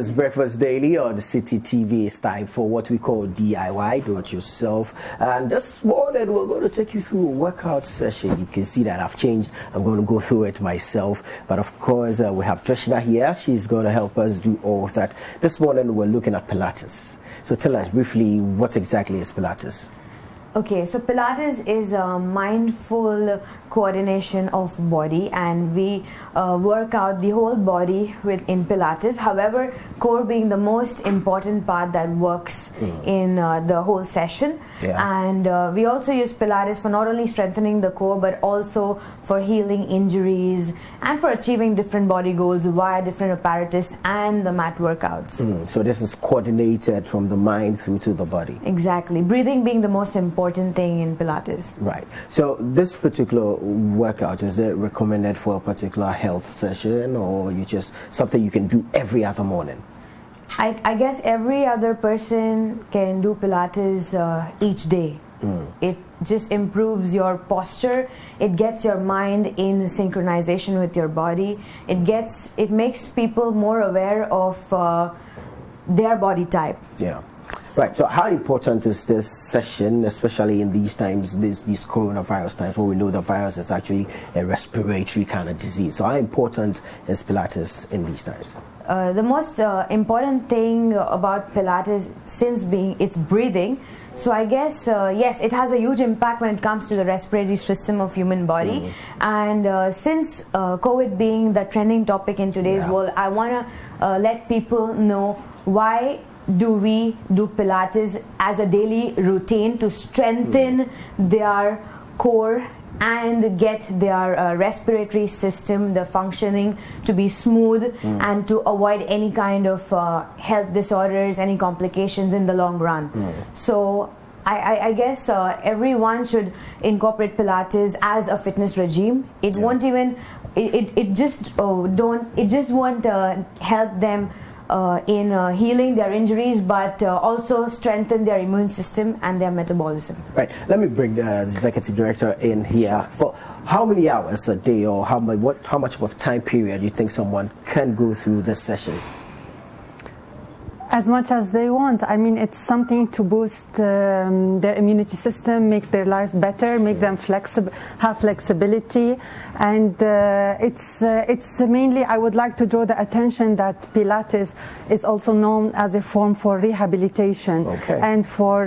is Breakfast Daily on City TV. It's time for what we call DIY, do it yourself. And this morning we're going to take you through a workout session. You can see that I've changed. I'm going to go through it myself. But of course, we have Trishna here. She's going to help us do all of that. This morning we're looking at Pilates. So tell us briefly, what exactly is Pilates? Okay, so Pilates is a mindful coordination of body, and we work out the whole body in Pilates. However, core being the most important part that works in the whole session. And we also use Pilates for not only strengthening the core but also for healing injuries and for achieving different body goals via different apparatus and the mat workouts. So this is coordinated from the mind through to the body. Exactly. Breathing being the most important thing in Pilates. Right. So this particular workout, is it recommended for a particular health session, or you just something you can do every other morning? I guess every other person can do Pilates each day. It just improves your posture. It gets your mind in synchronization with your body. It makes people more aware of their body type. Yeah. Right. So how important is this session, especially in these times, these coronavirus times, where we know the virus is actually a respiratory kind of disease? So how important is Pilates in these times? The most important thing about Pilates, since it's breathing, so I guess, yes, it has a huge impact when it comes to the respiratory system of human body. And since COVID being the trending topic in today's world, I want to let people know why do we do Pilates as a daily routine to strengthen their core and get their respiratory system, the functioning to be smooth and to avoid any kind of health disorders, any complications in the long run. So I guess everyone should incorporate Pilates as a fitness regime. It won't even it just won't help them in healing their injuries, but also strengthen their immune system and their metabolism. Right. Let me bring the executive director in here. For how many hours a day, or how much of a time period you think someone can go through this session? As much as they want. I mean, it's something to boost their immunity system, make their life better, make them have flexibility, and it's mainly, I would like to draw the attention that Pilates is also known as a form for rehabilitation, and for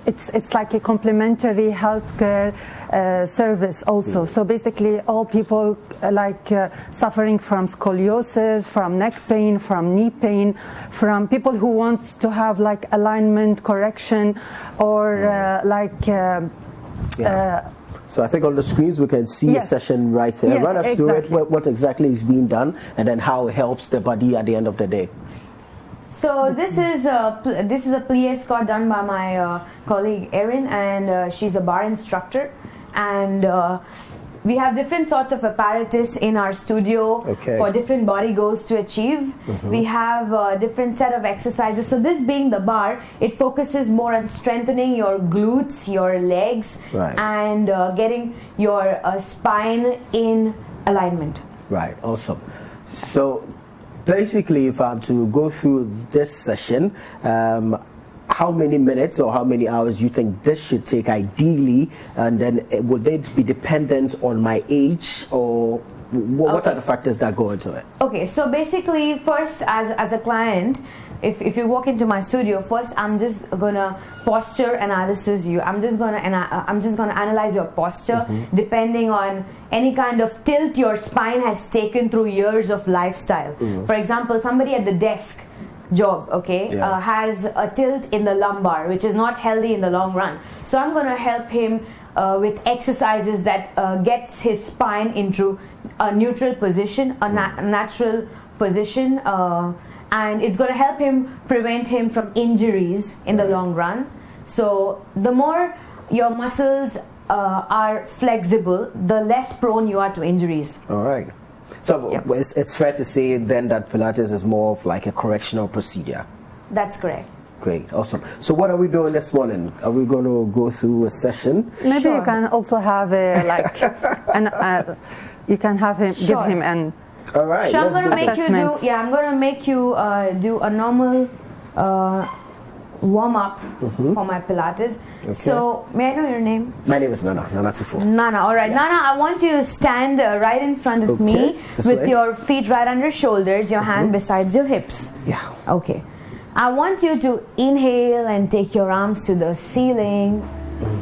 it's like a complementary healthcare service also. So basically, all people suffering from scoliosis, from neck pain, from knee pain, from people who wants to have like alignment correction, or so I think on the screens we can see a session right there. Yes, Run us through it, what exactly is being done, and then how it helps the body at the end of the day. So this is a plie squat done by my colleague Erin, and she's a bar instructor, and we have different sorts of apparatus in our studio for different body goals to achieve. We have a different set of exercises. So this being the bar, it focuses more on strengthening your glutes, your legs, and getting your spine in alignment. Right, awesome. So basically, if I'm to go through this session, how many minutes or how many hours you think this should take ideally, and then would it be dependent on my age, or what are the factors that go into it? Okay, so basically, first as a client, if you walk into my studio, first I'm just gonna posture analysis you. I'm just gonna analyze your posture depending on any kind of tilt your spine has taken through years of lifestyle. For example, somebody at the desk job has a tilt in the lumbar, which is not healthy in the long run. So I'm going to help him with exercises that gets his spine into a neutral position, a natural position, and it's going to help him prevent him from injuries in the long run. So the more your muscles are flexible, the less prone you are to injuries. All right. So it's fair to say then that Pilates is more of like a correctional procedure. That's correct. Great, awesome. So what are we doing this morning? Are we going to go through a session? Maybe you can also have a you can have him give him an All right. So I'm let's going to do make this. you do. Yeah, I'm going to make you do a normal warm up for my Pilates. Okay. So may I know your name? My name is Nana. Nana Tufo. Nana. All right, Nana. I want you to stand right in front of me This with way. your feet right under shoulders, your hand besides your hips. Yeah. Okay. I want you to inhale and take your arms to the ceiling.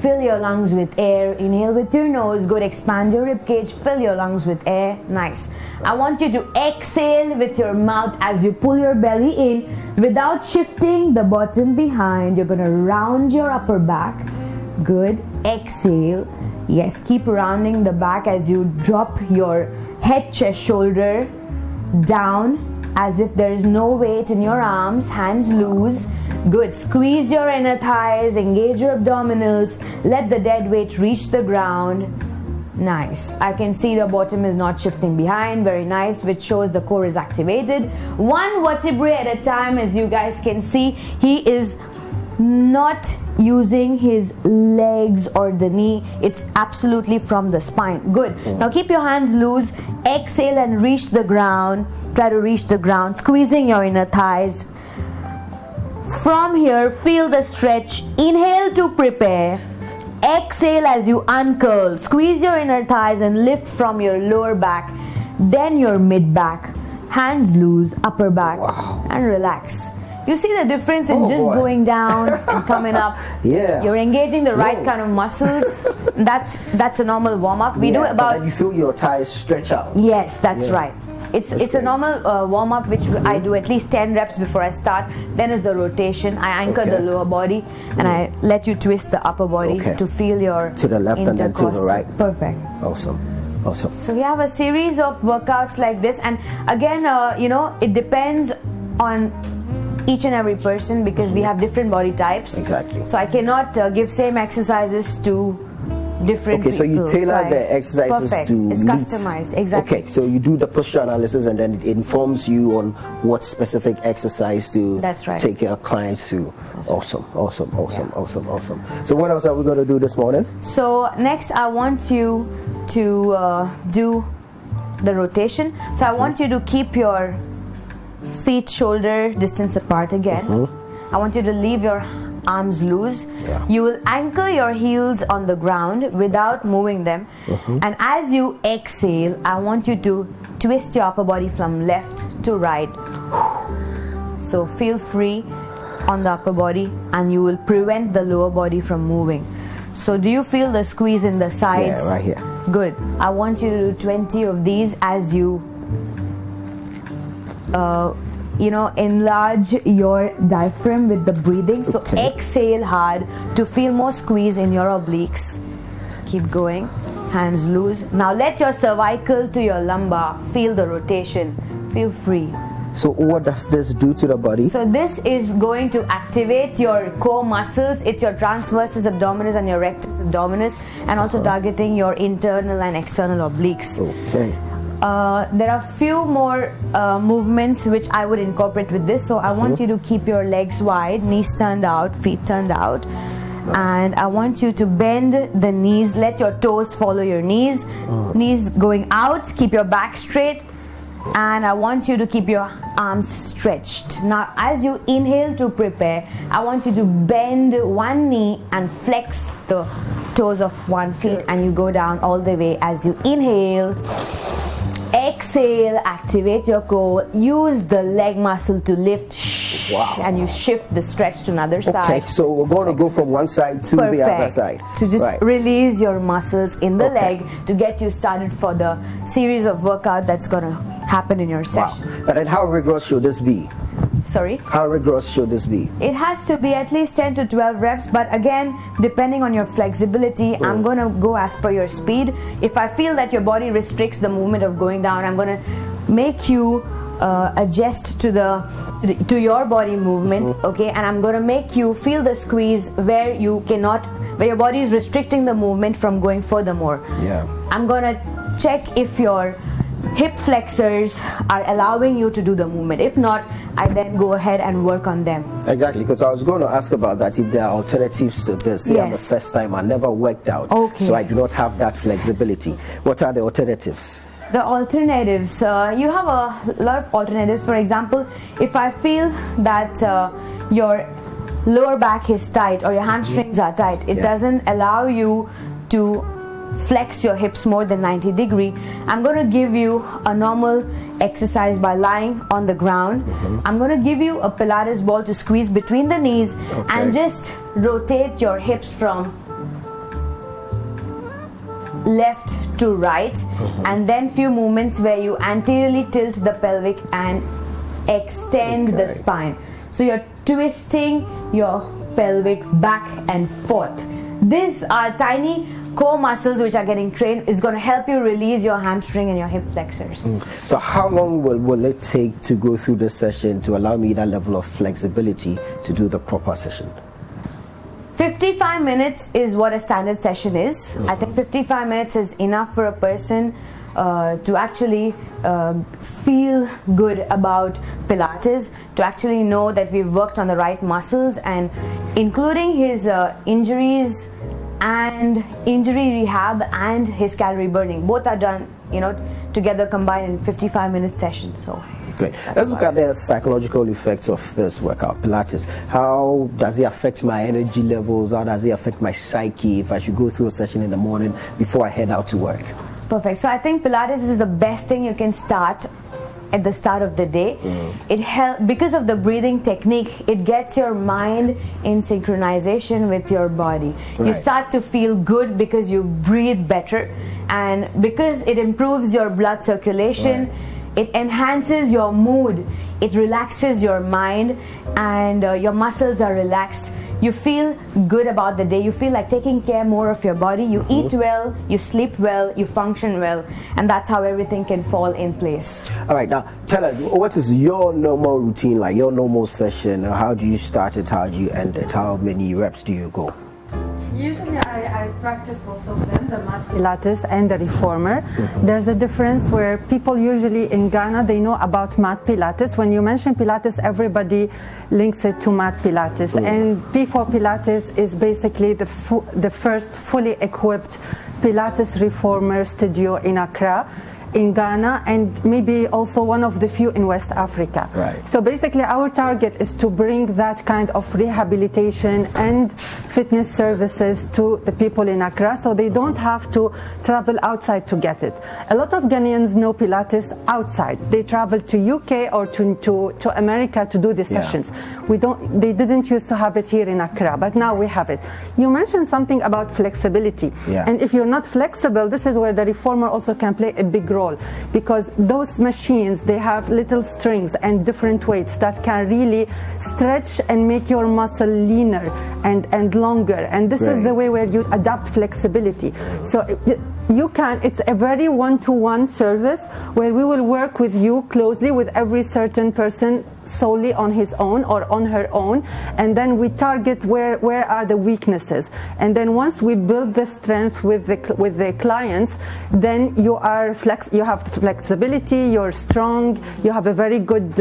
Fill your lungs with air. Inhale with your nose. Good. Expand your rib cage. Fill your lungs with air. Nice. I want you to exhale with your mouth as you pull your belly in without shifting the bottom behind. You're going to round your upper back. Good. Exhale. Yes. Keep rounding the back as you drop your head, chest, shoulder down as if there is no weight in your arms. Hands loose. Good. Squeeze your inner thighs, engage your abdominals, let the dead weight reach the ground. Nice. I can see the bottom is not shifting behind. Very nice, which shows the core is activated. One vertebrae at a time, as you guys can see. He is not using his legs or the knee. It's absolutely from the spine. Good. Now keep your hands loose. Exhale and reach the ground. Try to reach the ground, squeezing your inner thighs. From here, feel the stretch. Inhale to prepare. Exhale as you uncurl. Squeeze your inner thighs and lift from your lower back, then your mid back. Hands loose, upper back, and relax. You see the difference in just going down and coming up? Yeah. You're engaging the right kind of muscles. That's a normal warm up. We do about. But then you feel your thighs stretch out. Yes, that's right. It's a normal warm up which I do at least 10 reps before I start. Then is the rotation. I anchor the lower body and I let you twist the upper body to feel your to the left and then to the right. Perfect. Awesome. So we have a series of workouts like this, and again, it depends on each and every person because we have different body types. Exactly. So I cannot give same exercises to different people. So you tailor the exercises to it's customized. Exactly. Okay, so you do the posture analysis and then it informs you on what specific exercise to take your clients through. Awesome. So what else are we going to do this morning? So next I want you to do the rotation. So I want you to keep your feet shoulder distance apart again. I want you to leave your arms loose. You will anchor your heels on the ground without moving them. And as you exhale, I want you to twist your upper body from left to right. So feel free on the upper body and you will prevent the lower body from moving. So do you feel the squeeze in the sides? Yeah, right here. Good. I want you to do 20 of these as you enlarge your diaphragm with the breathing. So exhale hard to feel more squeeze in your obliques. Keep going. Hands loose. Now let your cervical to your lumbar feel the rotation. Feel free. So what does this do to the body? So this is going to activate your core muscles. It's your transversus abdominis and your rectus abdominis, and also targeting your internal and external obliques. Okay. There are few more movements which I would incorporate with this. So I want you to keep your legs wide, knees turned out, feet turned out. And I want you to bend the knees, let your toes follow your knees. Knees going out, keep your back straight. And I want you to keep your arms stretched. Now as you inhale to prepare, I want you to bend one knee and flex the toes of one foot, and you go down all the way as you inhale. Exhale, activate your core, use the leg muscle to lift, and you shift the stretch to another side. Okay, so we're going to go from one side to the other side. To just release your muscles in the leg to get you started for the series of workout that's going to happen in your session. Wow. And then how rigorous should this be? Sorry? How rigorous should this be? It has to be at least 10 to 12 reps, but again, depending on your flexibility, I'm going to go as per your speed. If I feel that your body restricts the movement of going down, I'm going to make you adjust to your body movement, okay? And I'm going to make you feel the squeeze where you cannot, where your body is restricting the movement from going furthermore. Yeah. I'm going to check if your hip flexors are allowing you to do the movement. If not, I then go ahead and work on them. Exactly, because I was going to ask about that, if there are alternatives to this. Say I'm the first time, I never worked out, so I do not have that flexibility. What are the alternatives? The alternatives. You have a lot of alternatives. For example, if I feel that your lower back is tight or your hamstrings are tight, it doesn't allow you to flex your hips more than 90 degree, I'm going to give you a normal exercise by lying on the ground. I'm going to give you a Pilates ball to squeeze between the knees and just rotate your hips from left to right, and then few movements where you anteriorly tilt the pelvic and extend the spine. So you're twisting your pelvic back and forth. These are tiny core muscles which are getting trained. Is going to help you release your hamstring and your hip flexors. So how long will it take to go through this session to allow me that level of flexibility to do the proper session? 55 minutes is what a standard session is. I think 55 minutes is enough for a person to actually feel good about Pilates, to actually know that we've worked on the right muscles, and including his injuries and injury rehab and his calorie burning. Both are done, together combined in 55-minute session. So great. Let's look at the psychological effects of this workout, Pilates. How does it affect my energy levels? How does it affect my psyche if I should go through a session in the morning before I head out to work? Perfect. So I think Pilates is the best thing you can start at the start of the day. It helps because of the breathing technique. It gets your mind in synchronization with your body. You start to feel good because you breathe better, and because it improves your blood circulation. It enhances your mood, it relaxes your mind, and your muscles are relaxed. You feel good about the day. You feel like taking care more of your body. You eat well, you sleep well, you function well, and that's how everything can fall in place. All right, now tell us, what is your normal routine like, your normal session? How do you start it? How do you end it? How many reps do you go? Usually I practice both of them, the mat Pilates and the reformer. There's a difference where people usually in Ghana, they know about mat Pilates. When you mention Pilates, everybody links it to mat Pilates. And P4 Pilates is basically the first fully equipped Pilates reformer studio in Accra, in Ghana, and maybe also one of the few in West Africa. So basically our target is to bring that kind of rehabilitation and fitness services to the people in Accra, so they don't have to travel outside to get it. A lot of Ghanaians know Pilates outside. They travel to UK or to America to do the sessions. They didn't used to have it here in Accra, but now we have it. You mentioned something about flexibility, and if you're not flexible, this is where the reformer also can play a big role, because those machines, they have little strings and different weights that can really stretch and make your muscle leaner and longer, and this is the way where you adapt flexibility. So it's a very one-to-one service where we will work with you closely with every certain person solely on his own or on her own, and then we target where are the weaknesses, and then once we build the strength with the clients, then you have flexibility, you're strong, you have a very good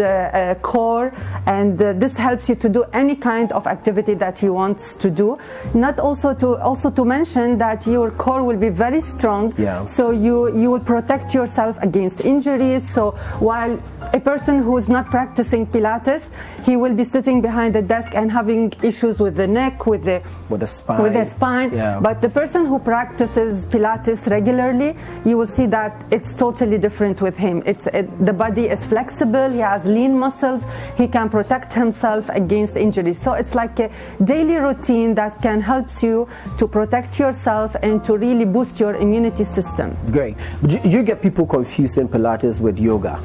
core, and this helps you to do any kind of activity that you want to do. Not also to mention that your core will be very strong, so you will protect yourself against injuries. So while a person who is not practicing Pilates, he will be sitting behind the desk and having issues with the neck, with the spine. But the person who practices Pilates regularly, you will see that it's totally different with him. The body is flexible, he has lean muscles, he can protect himself against injuries. So it's like a daily routine that can help you to protect yourself and to really boost your immunity system. Great. Do you get people confusing Pilates with yoga?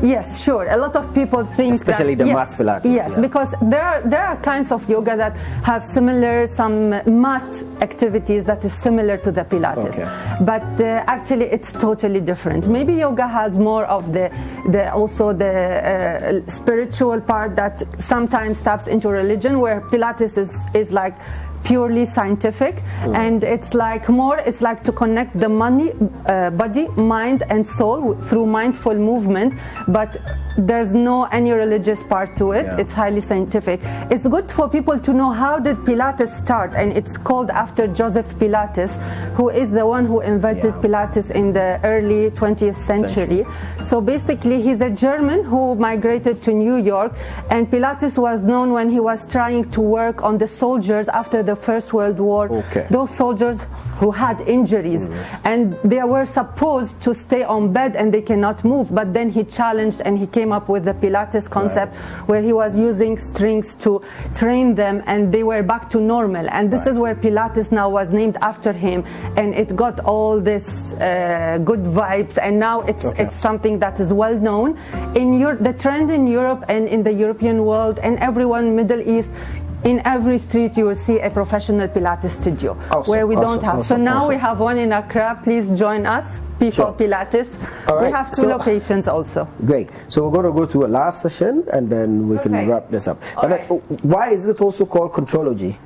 Yes, sure. A lot of people think especially that, the mat Pilates. Yes, because there are kinds of yoga that have some mat activities that is similar to the Pilates, but actually it's totally different. Maybe yoga has more of the spiritual part that sometimes taps into religion, where Pilates is like purely scientific, and it's like to connect the body, mind, and soul through mindful movement, but there's no any religious part to it. It's highly scientific. It's good for people to know how did Pilates start, and it's called after Joseph Pilates, who is the one who invented Pilates in the early 20th century. So basically he's a German who migrated to New York, and Pilates was known when he was trying to work on the soldiers after the First World War. Those soldiers who had injuries, and they were supposed to stay on bed and they cannot move, but then he challenged and he came up with the Pilates concept, where he was using strings to train them and they were back to normal, and this is where Pilates now was named after him, and it got all this good vibes, and now it's something that is well known in the trend in Europe and in the European world and everyone Middle East. In every street you will see a professional Pilates studio, where we don't have. So now we have one in Accra. Please join us, P4 Pilates. We have two locations also. Great. So we're going to go to a last session and then we can wrap this up. But why is it also called Contrology?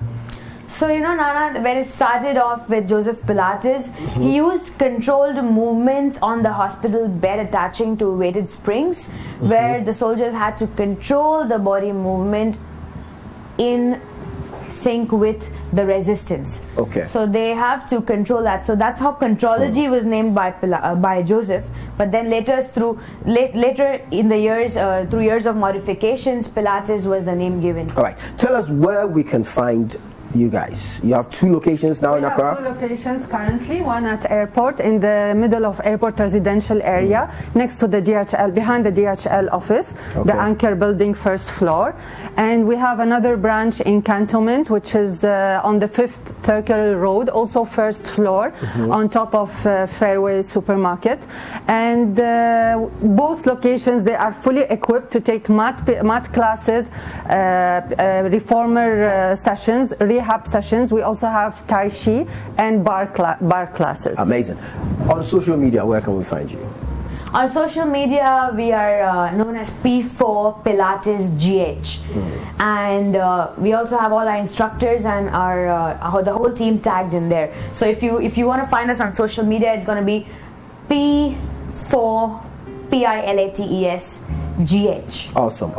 So, Nana, when it started off with Joseph Pilates, he used controlled movements on the hospital bed attaching to weighted springs, where the soldiers had to control the body movement in sync with the resistance. So they have to control that. So that's how Contrology was named by Joseph. But then later in the years, through years of modifications, Pilates was the name given. All right. Tell us where we can find you guys. You have two locations now in Accra? We have two locations currently, one at airport, in the middle of airport residential area, next to the DHL, behind the DHL office, the Anchor building, first floor. And we have another branch in Cantonment, which is on the 5th Circle Road, also first floor, on top of Fairway Supermarket. And both locations, they are fully equipped to take mat classes, reformer sessions, rehab sessions. We also have Tai Chi and bar classes. Amazing. On social media, where can we find you? On social media, we are known as P4 Pilates GH, and we also have all our instructors and the whole team tagged in there. So if you want to find us on social media, it's going to be P4 Pilates GH. Awesome.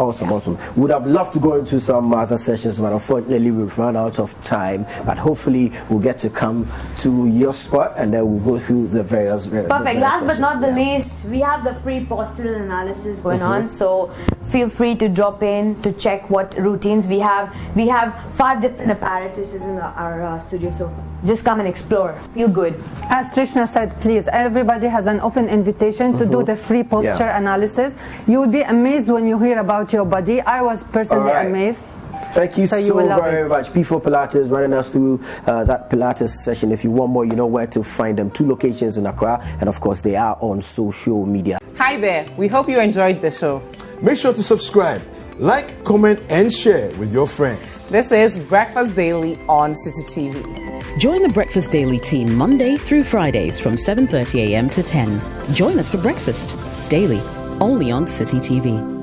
Would have loved to go into some other sessions, but unfortunately we've run out of time. But hopefully we'll get to come to your spot and then we'll go through the various Perfect. Last but not the least, we have the free postural analysis going on. So feel free to drop in to check what routines we have. We have 5 different apparatuses in our studio, so just come and explore. Feel good. As Trishna said, please, everybody has an open invitation to do the free posture analysis. You will be amazed when you hear about your body. I was personally amazed. Thank you so very much. P4 Pilates running us through that Pilates session. If you want more, you know where to find them. 2 locations in Accra, and of course they are on social media. Hi there. We hope you enjoyed the show. Make sure to subscribe, like, comment, and share with your friends. This is Breakfast Daily on City TV. Join the Breakfast Daily team Monday through Fridays from 7:30 a.m. to 10. Join us for breakfast daily, only on City TV.